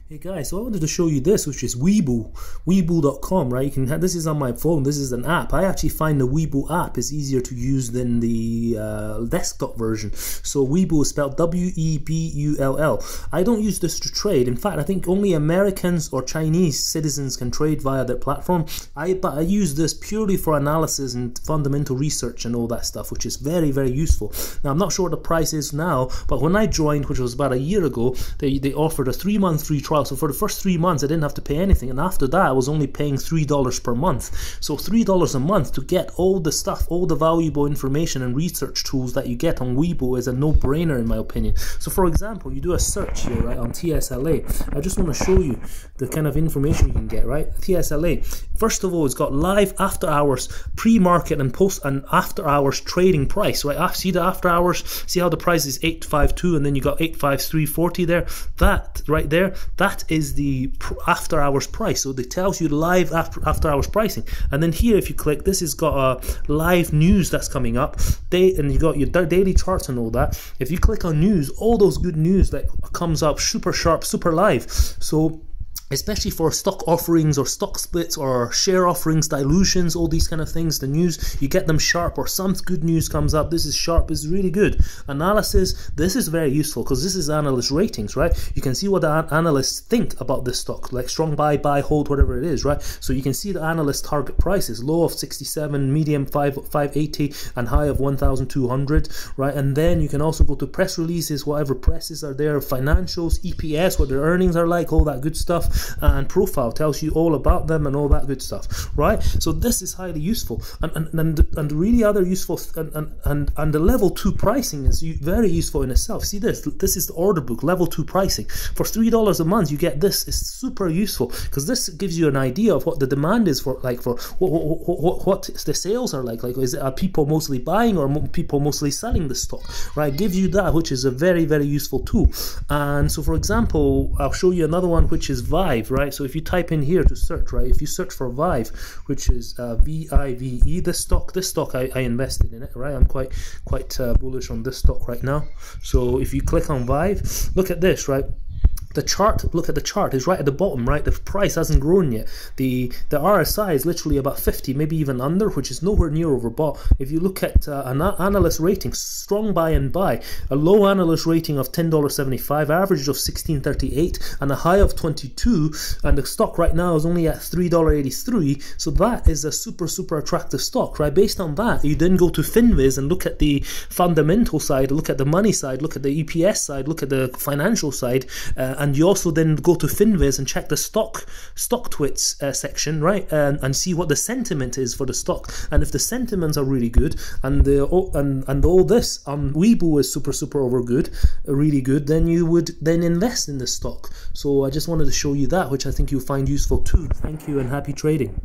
Hey guys, so I wanted to show you this, which is Webull, Webull.com, right? You can have, this is on my phone. This is an app. I actually find the Webull app is easier to use than the desktop version. So Webull is spelled W-E-B-U-L-L. I don't use this to trade. In fact, I think only Americans or Chinese citizens can trade via their platform. But I use this purely for analysis and fundamental research and all that stuff, which is very, very useful. Now, I'm not sure what the price is now, but when I joined, which was about a year ago, they offered a 3-month free trial. So for the first 3 months I didn't have to pay anything, and after that I was only paying $3 per month. So $3 a month to get all the stuff, all the valuable information and research tools that you get on Webull is a no-brainer in my opinion. So for example, you do a search here, right, on TSLA. I just want to show you the kind of information you can get, right? TSLA, first of all, it's got live after hours pre-market and post and after hours trading price, right? See the after hours, see how the price is 852 and then you got 853.40 there. That right there, that is the after hours price. So it tells you live after hours pricing. And then here, if you click, this has got a live news that's coming up, and you got your daily charts and all that. If you click on news, all those good news that comes up super sharp, super live. So especially for stock offerings or stock splits or share offerings, dilutions, all these kind of things, the news, you get them sharp, or some good news comes up, this is sharp, is really good. Analysis, this is very useful because this is analyst ratings, right? You can see what the analysts think about this stock, like strong buy, hold, whatever it is, right? So you can see the analyst target prices, low of 67, medium 580, and high of 1,200, right? And then you can also go to press releases, whatever presses are there, financials, EPS, what their earnings are like, all that good stuff. And profile tells you all about them and all that good stuff, right? So this is highly useful, and really other useful, and the level 2 pricing is very useful in itself. See this is the order book, level 2 pricing. For $3 a month you get this. Is super useful because this gives you an idea of what the demand is for, like for what the sales are like are people mostly buying or people mostly selling the stock, right? Gives you that, which is a very, very useful tool. And so for example, I'll show you another one, which is Vive, right? So if you type in here to search, right, if you search for Vive, which is VIVE, this stock I invested in it, right? I'm quite bullish on this stock right now. So if you click on Vive, look at this, right? The chart, look at the chart, is right at the bottom, right? The price hasn't grown yet. The RSI is literally about 50, maybe even under, which is nowhere near overbought. If you look at an analyst rating, strong buy and buy, a low analyst rating of $10.75, average of $16.38, and a high of 22, and the stock right now is only at $3.83. So that is a super attractive stock, right? Based on that, you then go to FinViz and look at the fundamental side, look at the money side, look at the EPS side, look at the financial side, and you also then go to FinViz and check the stock twits section, right, and see what the sentiment is for the stock. And if the sentiments are really good, and all this on Webull is super over good, really good, then you would then invest in the stock. So I just wanted to show you that, which I think you'll find useful too. Thank you and happy trading.